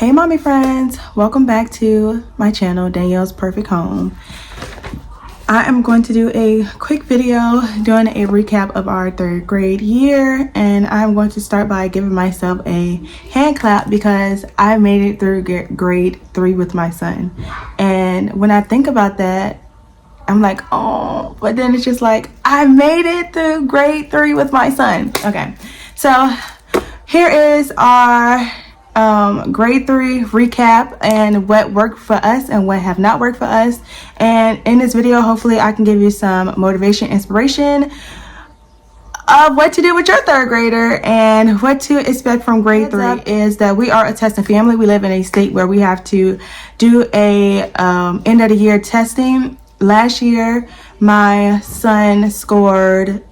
Hey mommy friends, welcome back to my channel, Danielle's Perfect Home. I am going to do a quick video doing a recap of our third grade year, and I'm going to start by giving myself a hand clap because I made it through grade 3 with my son. And when I think about that, I'm like, oh, but then it's just like, I made it through grade 3 with my son. Okay, so here is our grade 3 recap and what worked for us and what have not worked for us. And in this video, hopefully I can give you some motivation, inspiration of what to do with your third grader and what to expect from grade 3. Is that we are a testing family. We live in a state where we have to do a end of the year testing. Last year my son scored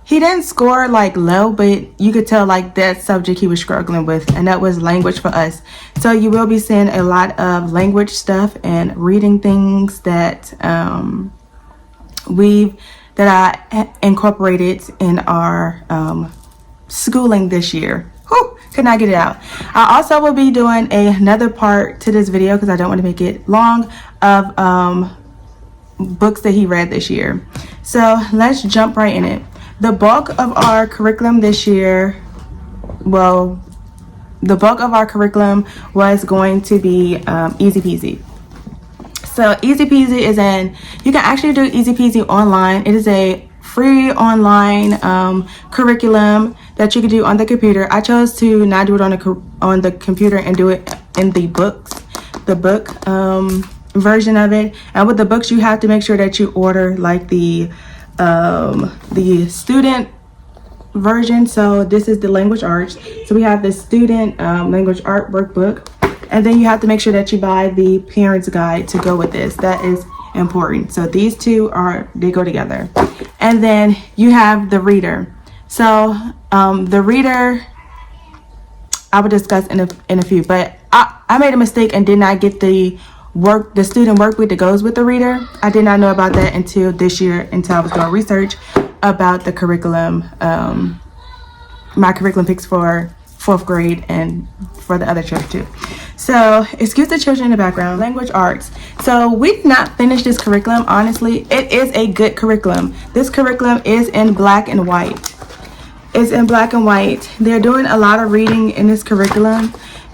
he didn't score like low, but you could tell like that subject he was struggling with, and that was language for us. So you will be seeing a lot of language stuff and reading things that I incorporated in our schooling this year. Whew, could not get it out. I also will be doing another part to this video because I don't want to make it long, of books that he read this year. So let's jump right in it. The bulk of our curriculum this year, was going to be easy peasy. So easy peasy you can actually do easy peasy online. It is a free online curriculum that you can do on the computer. I chose to not do it on the computer and do it in the book version of it. And with the books, you have to make sure that you order like the student version. So this is the language arts. So we have the student language art workbook, and then you have to make sure that you buy the parents guide to go with this. That is important. So these two they go together. And then you have the reader. So the reader I will discuss in a few, but I made a mistake and did not get the student workbook that goes with the reader. I did not know about that until this year, until I was doing research about the curriculum, my curriculum picks for 4th grade and for the other children too. So excuse the children in the background. Language arts. So we did not finish this curriculum. Honestly, it is a good curriculum. This curriculum is in black and white. It's in black and white. They're doing a lot of reading in this curriculum,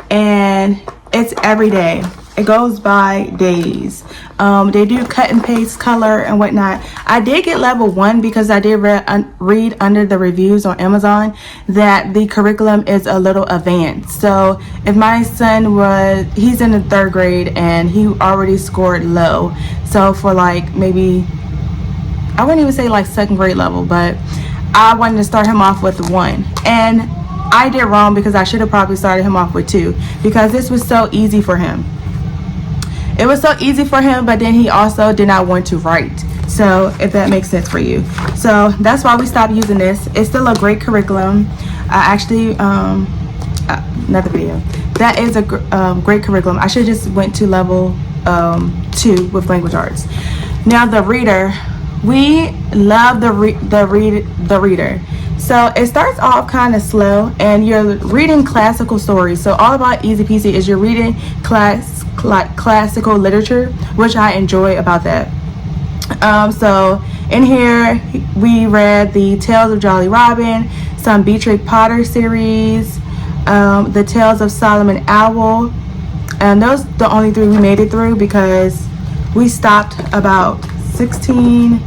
and it's every day. It goes by days. They do cut and paste, color and whatnot. I did get level 1 because I did read under the reviews on Amazon that the curriculum is a little advanced. So if my son he's in the 3rd grade and he already scored low. So for like maybe, I wouldn't even say like 2nd grade level, but I wanted to start him off with 1. And I did wrong because I should have probably started him off with 2 because this was so easy for him. It was so easy for him, but then he also did not want to write. So if that makes sense for you. So that's why we stopped using this. It's still a great curriculum. I actually, another video. That is a great curriculum. I should just went to level 2 with language arts. Now the reader, we love the reader. So it starts off kind of slow, and you're reading classical stories. So all about easy peasy is you're reading classical literature, which I enjoy about that. So in here we read the Tales of Jolly Robin, some Beatrix Potter series, the Tales of Solomon Owl, and those the only 3 we made it through because we stopped about 16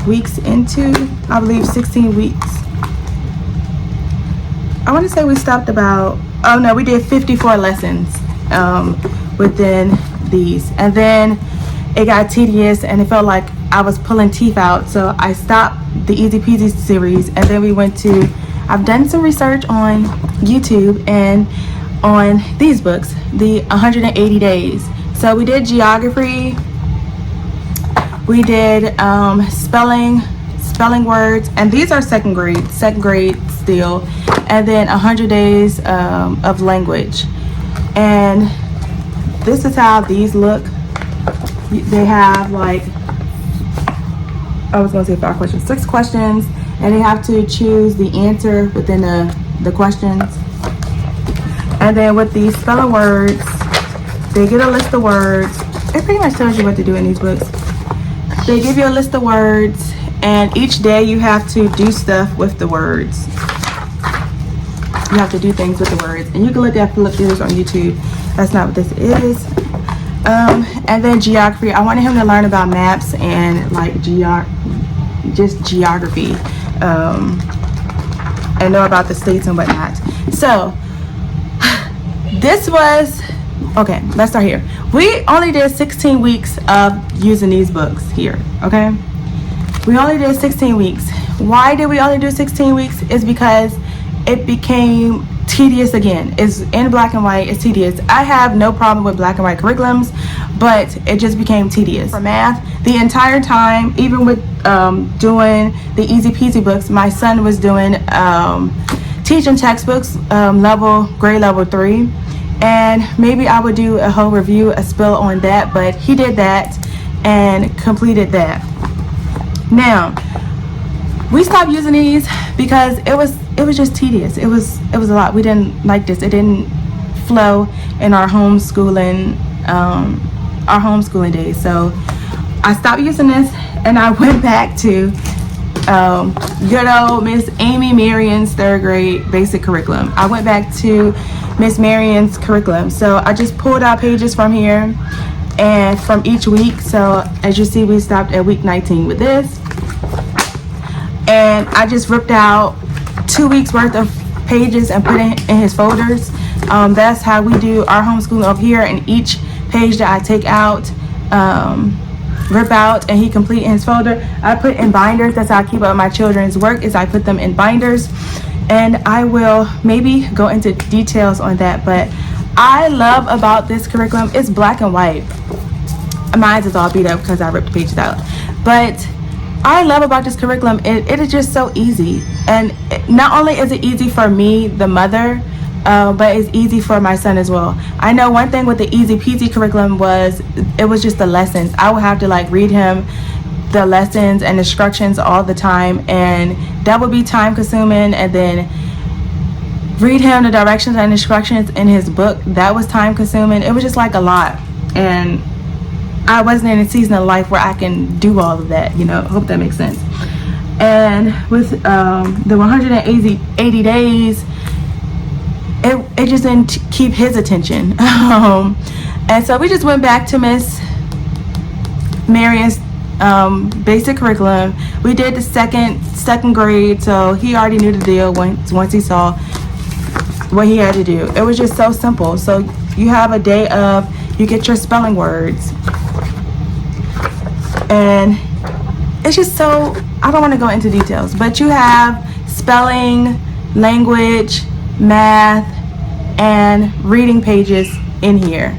weeks into, I believe 16 weeks. I want to say we stopped about, oh no, we did 54 lessons within these, and then it got tedious and it felt like I was pulling teeth out, so I stopped the Easy Peasy series. And then we went to, I've done some research on YouTube and on these books, the 180 days. So we did geography, we did spelling words, and these are second grade still, and then 100 days of language. And this is how these look. They have like, I was gonna say 5 questions, 6 questions, and they have to choose the answer within the questions. And then with these spelling words, they get a list of words. It pretty much tells you what to do in these books. They give you a list of words, and each day you have to do stuff with the words. You have to do things with the words, and you can look at flip throughs on YouTube. That's not what this is. And then geography. I wanted him to learn about maps and like just geography, and know about the states and whatnot. So this was okay. Let's start here. We only did 16 weeks of using these books here. Okay, we only did 16 weeks. Why did we only do 16 weeks? Is because it became tedious again. It's in black and white. It's tedious. I have no problem with black and white curriculums, but it just became tedious. For math, the entire time, even with doing the easy peasy books, my son was doing teaching textbooks, grade level 3, and maybe I would do a whole review, a spill on that, but he did that and completed that. Now we stopped using these because it was just tedious. It was a lot. We didn't like this. It didn't flow in our homeschooling days. So I stopped using this, and I went back to good old Miss Amy Marion's 3rd grade basic curriculum. I went back to Miss Marion's curriculum. So I just pulled out pages from here and from each week. So as you see, we stopped at week 19 with this. And I just ripped out 2 weeks worth of pages and put it in his folders. That's how we do our homeschooling over here. And each page that I take out, rip out, and he complete in his folder, I put in binders. That's how I keep up my children's work, is I put them in binders. And I will maybe go into details on that. But I love about this curriculum, it's black and white. Mine is all beat up because I ripped the pages out. But I love about this curriculum, it is just so easy. And not only is it easy for me, the mother, but it's easy for my son as well. I know one thing with the easy peasy curriculum was, it was just the lessons. I would have to like read him the lessons and instructions all the time, and that would be time consuming. And then read him the directions and instructions in his book, that was time consuming. It was just like a lot, and I wasn't in a season of life where I can do all of that, you know. Hope that makes sense. And with the 180 days, it just didn't keep his attention. And so we just went back to Miss Marion's basic curriculum. We did the second grade, so he already knew the deal once he saw what he had to do. It was just so simple. So you have a day of, you get your spelling words, and it's just so, I don't want to go into details, but you have spelling, language, math, and reading pages in here,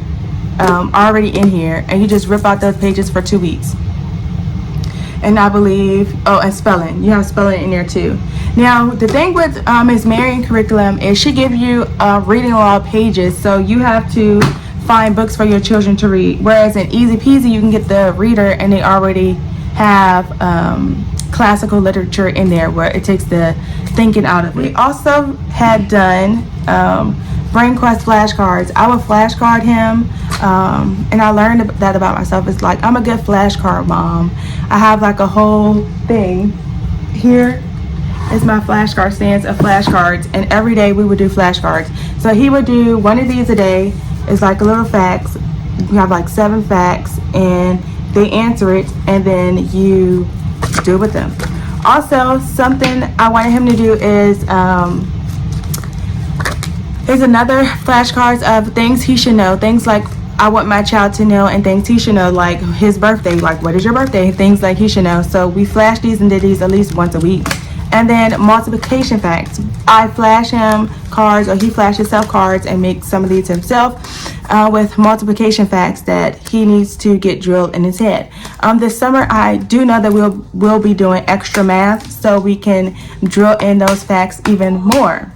already in here, and you just rip out those pages for 2 weeks. And I believe, oh, and spelling, you have spelling in there too. Now the thing with Ms. Marion curriculum is she gives you reading aloud pages, so you have to find books for your children to read. Whereas in Easy Peasy, you can get the reader and they already have classical literature in there where it takes the thinking out of it. We also had done brain quest flashcards. I would flashcard him, and I learned that about myself. It's like, I'm a good flashcard mom. I have like a whole thing. Here is my flashcard stands of flashcards, and every day we would do flashcards. So he would do one of these a day. It's like a little facts. You have like 7 facts, and they answer it, and then you do with them. Also, something I wanted him to do is another flashcards of things he should know. Things like I want my child to know, and things he should know, like his birthday, like what is your birthday, things like he should know. So we flash these and did these at least once a week. And then multiplication facts. I flash him cards, or he flashes himself cards, and make some of these himself with multiplication facts that he needs to get drilled in his head. This summer, I do know that we'll be doing extra math, so we can drill in those facts even more.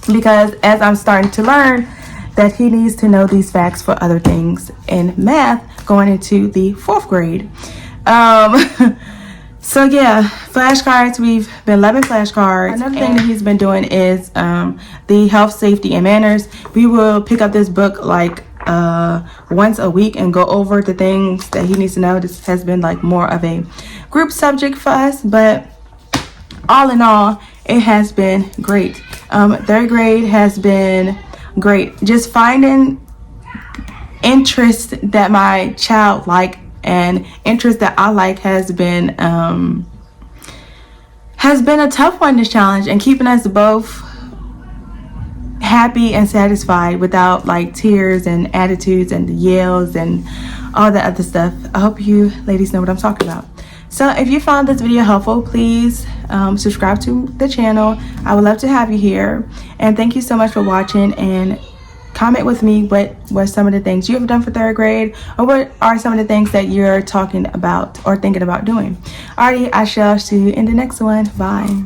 Because as I'm starting to learn that he needs to know these facts for other things in math going into the 4th grade. So yeah, flashcards. We've been loving flashcards. Another thing that he's been doing is the health, safety, and manners. We will pick up this book like once a week and go over the things that he needs to know. This has been like more of a group subject for us, but all in all, it has been great. Third grade has been great. Just finding interest that my child like and interest that I like has been a tough one to challenge, and keeping us both happy and satisfied without like tears and attitudes and the yells and all that other stuff. I hope you ladies know what I'm talking about. So if you found this video helpful, please subscribe to the channel. I would love to have you here, and thank you so much for watching. And comment with me what were some of the things you have done for third grade, or what are some of the things that you're talking about or thinking about doing. Alrighty, I shall see you in the next one. Bye.